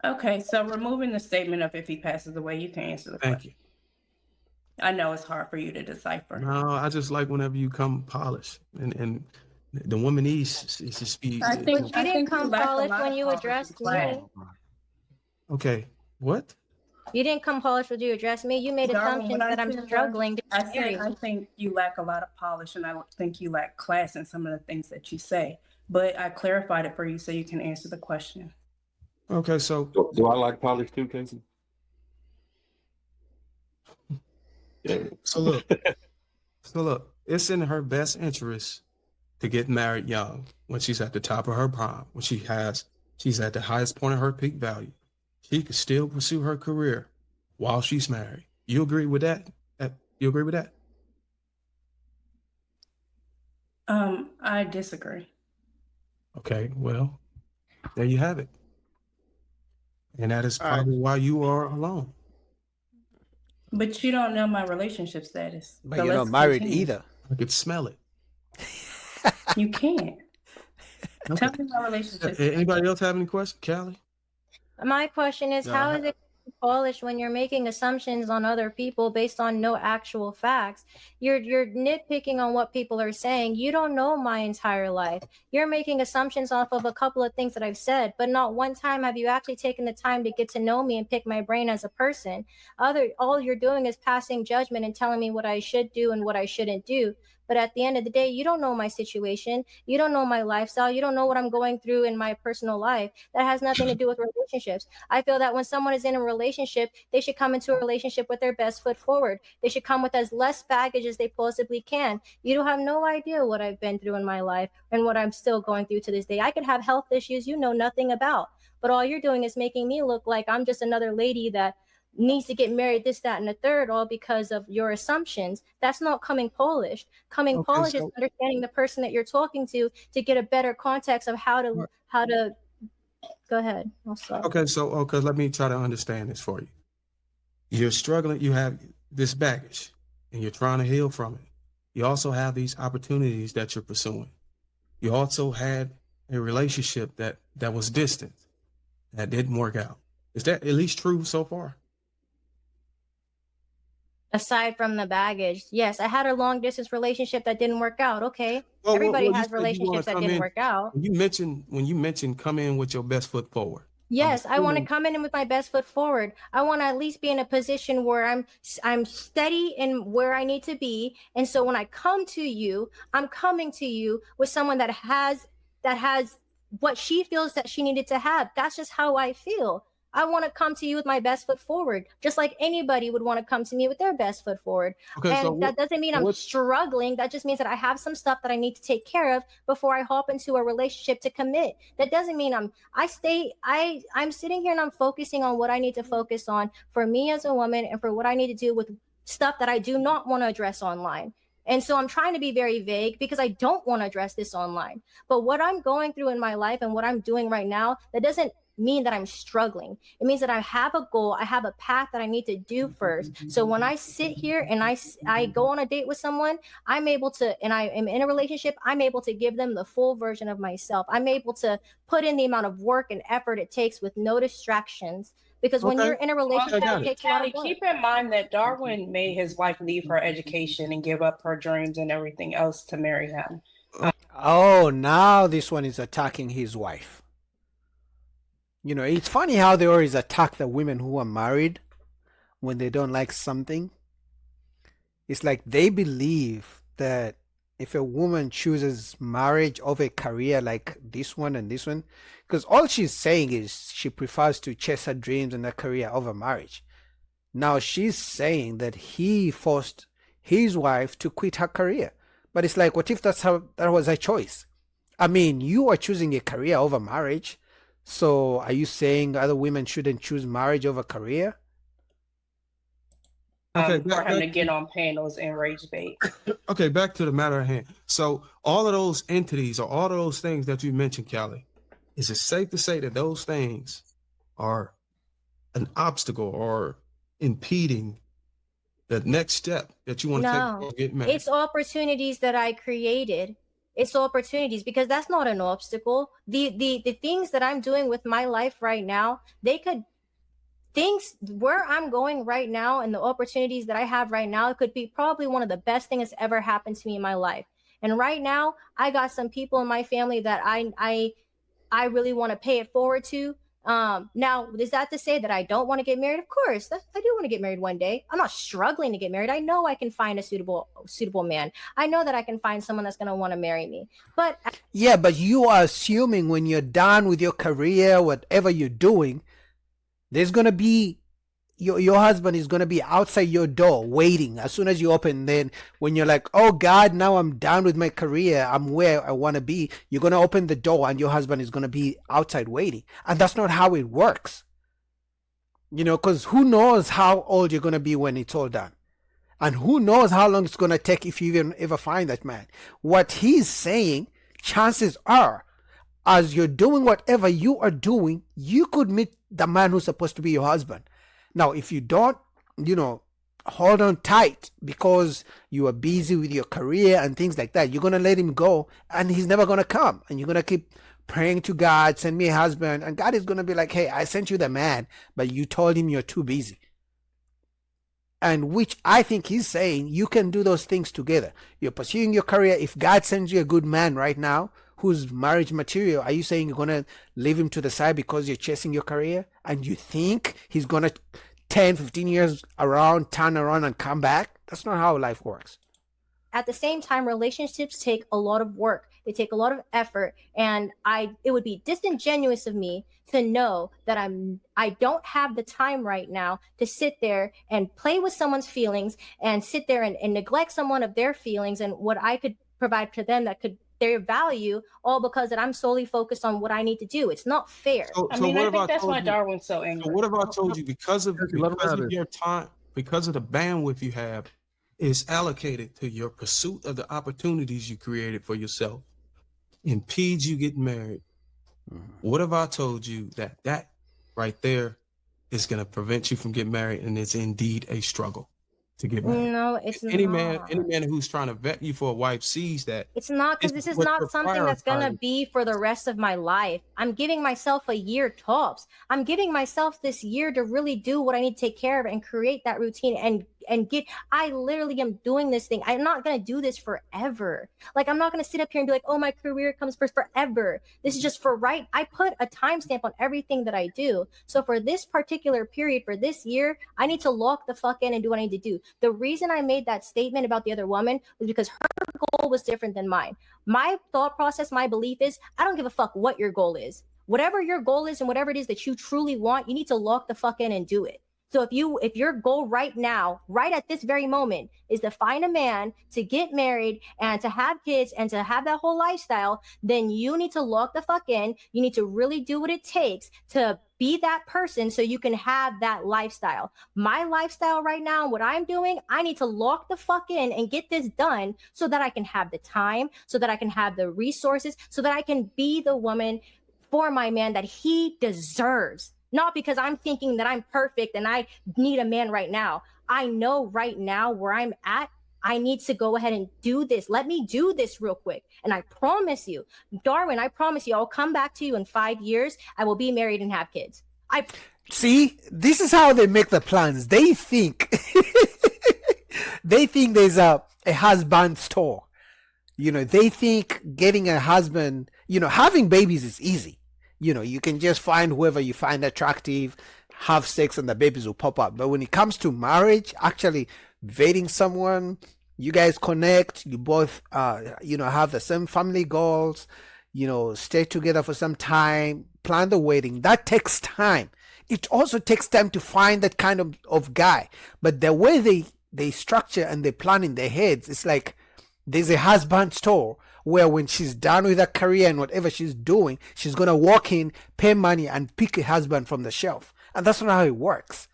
Okay, so removing the statement of if he passes away, you can answer the Thank question. you. I know it's hard for you to decipher. No, I just like whenever you come polished, and the woman needs is to be. But you I didn't think you come lack a polished lot when of you polish and addressed class. me. Okay, what? You didn't come polished when you addressed me. You made Darwin, what assumptions I that I'm said was, struggling to I get said married. I think you lack a lot of polish, and I think you lack class in some of the things that you say. But I clarified it for you so you can answer the question. Okay, so Do I like polish too, Casey? Yeah. so look, it's in her best interest to get married young when she's at the top of her prime, when she's at the highest point of her peak value. She can still pursue her career while she's married. You agree with that? You agree with that? I disagree. Okay, well, there you have it. And that is All right. probably why you are alone. But you don't know my relationship status. But So you're not let's married continue. either. I could smell it. You can't. Okay. Tell me my relationship status. Anybody else have any questions? Callie? My question is, No, how is it polished when you're making assumptions on other people based on no actual facts? You're nitpicking on what people are saying. You don't know my entire life. You're making assumptions off of a couple of things that I've said, but not one time have you actually taken the time to get to know me and pick my brain as a person. All you're doing is passing judgment and telling me what I should do and what I shouldn't do. But at the end of the day, you don't know my situation. You don't know my lifestyle. You don't know what I'm going through in my personal life. That has nothing to do with relationships. I feel that when someone is in a relationship, they should come into a relationship with their best foot forward. They should come with as less baggage as they possibly can. You don't have no idea what I've been through in my life and what I'm still going through to this day. I could have health issues you know nothing about, but all you're doing is making me look like I'm just another lady that needs to get married, this, that, and the third, all because of your assumptions. That's not coming polished. Coming Okay, polished is so understanding the person that you're talking to get a better context of how to go ahead. I'll stop. okay, let me try to understand this for you. You're struggling, you have this baggage, and you're trying to heal from it. You also have these opportunities that you're pursuing. You also had a relationship that was distant, that didn't work out. Is that at least true so far? Aside from the baggage, yes, I had a long distance relationship that didn't work out. Okay, everybody you has said you relationships that come didn't in. work out. When you mentioned come in with your best foot forward. Yes, I want to assuming- come in with my best foot forward. I want to at least be in a position where I'm steady in where I need to be. And so when I come to you, I'm coming to you with someone that has what she feels that she needed to have. That's just how I feel. I want to come to you with my best foot forward, just like anybody would want to come to me with their best foot forward. Okay, so And that doesn't mean I'm struggling. That just means that I have some stuff that I need to take care of before I hop into a relationship to commit. That doesn't mean I'm sitting here and I'm focusing on what I need to focus on for me as a woman and for what I need to do with stuff that I do not want to address online. And so I'm trying to be very vague because I don't want to address this online. But what I'm going through in my life and what I'm doing right now, that doesn't mean that I'm struggling. It means that I have a goal, I have a path that I need to do first. So when I sit here and I go on a date with someone, I'm able to, and I am in a relationship, I'm able to give them the full version of myself. I'm able to put in the amount of work and effort it takes with no distractions. Because when you're in a relationship, it takes a lot of work. Keep in mind that Darwin made his wife leave her education and give up her dreams and everything else to marry him. Oh, now this one is attacking his wife. You know, it's funny how they always attack the women who are married when they don't like something. It's like they believe that if a woman chooses marriage over a career like this one and this one, because all she's saying is she prefers to chase her dreams and her career over marriage. Now she's saying that he forced his wife to quit her career. But it's like, what if that was her choice? I mean, you are choosing a career over marriage. So are you saying other women shouldn't choose marriage over career? Okay, For him to get on panels and rage bait. Okay, back to the matter at hand. So all of those entities or all of those things that you mentioned, Callie, is it safe to say that those things are an obstacle or impeding the next step that you want to take to get married? It's opportunities that I created. It's the opportunities, because that's not an obstacle. The things that I'm doing with my life right now, they could things where I'm going right now and the opportunities that I have right now, it could be probably one of the best things that's ever happened to me in my life. And right now, I got some people in my family that I really want to pay it forward to. Now, is that to say that I don't want to get married? Of course, I do want to get married one day. I'm not struggling to get married. I know I can find a suitable man. I know that I can find someone that's going to want to marry me. But Yeah, but you are assuming when you're done with your career, whatever you're doing, there's gonna be your husband is gonna be outside your door waiting as soon as you open. Then when you're like, oh God, now I'm done with my career, I'm where I want to be, you're gonna open the door and your husband is gonna be outside waiting. And that's not how it works. You know, because who knows how old you're gonna be when it's all done. And who knows how long it's gonna take if you even ever find that man. What he's saying, chances are, as you're doing whatever you are doing, you could meet the man who's supposed to be your husband. Now, if you don't, you know, hold on tight because you are busy with your career and things like that, you're going to let him go and he's never going to come. And you're going to keep praying to God, send me a husband. And God is going to be like, hey, I sent you the man, but you told him you're too busy. And which I think he's saying you can do those things together. You're pursuing your career. If God sends you a good man right now, who's marriage material, are you saying you're going to leave him to the side because you're chasing your career and you think he's going to 10, 15 years around, turn around and come back? That's not how life works. at the same time, relationships take a lot of work. They take a lot of effort. And it would be disingenuous of me to know that I don't have the time right now to sit there and play with someone's feelings and sit there and neglect someone of their feelings and what I could provide to them that could their value, all because that I'm solely focused on what I need to do. It's not fair. I think that's why Darwin's so angry. So what have I told you? Because of your time, because of the bandwidth you have, is allocated to your pursuit of the opportunities you created for yourself, impedes you getting married. What have I told you that right there is going to prevent you from getting married, and it's indeed a struggle to get married? No, it's any not. man who's trying to vet you for a wife sees that. It's not, because this is not something that's going to be for the rest of my life. I'm giving myself a year tops. I'm giving myself this year to really do what I need to take care of and create that routine and I literally am doing this thing. I'm not going to do this forever. Like, I'm not going to sit up here and be like, oh, my career comes first forever. This is just for right. I put a timestamp on everything that I do. So for this particular period, for this year, I need to lock the fuck in and do what I need to do. The reason I made that statement about the other woman was because her goal was different than mine. My thought process, my belief is, I don't give a fuck what your goal is. Whatever your goal is and whatever it is that you truly want, you need to lock the fuck in and do it. So if your goal right now, right at this very moment, is to find a man, to get married and to have kids and to have that whole lifestyle, then you need to lock the fuck in. You need to really do what it takes to be that person so you can have that lifestyle. My lifestyle right now, what I'm doing, I need to lock the fuck in and get this done so that I can have the time, so that I can have the resources, so that I can be the woman for my man that he deserves. Not because I'm thinking that I'm perfect and I need a man right now. I know right now where I'm at, I need to go ahead and do this. Let me do this real quick. And I promise you, Darwin, I promise you, I'll come back to you in 5 years. I will be married and have kids. See, this is how they make the plans. They think, there's a husband store. You know, they think getting a husband, having babies is easy. You can just find whoever you find attractive, have sex, and the babies will pop up. But when it comes to marriage, actually dating someone, you guys connect, you both, have the same family goals, stay together for some time, plan the wedding. That takes time. It also takes time to find that kind of guy. But the way they structure and they plan in their heads, it's like there's a husband store where when she's done with her career and whatever she's doing, she's going to walk in, pay money, and pick a husband from the shelf. And that's not how it works.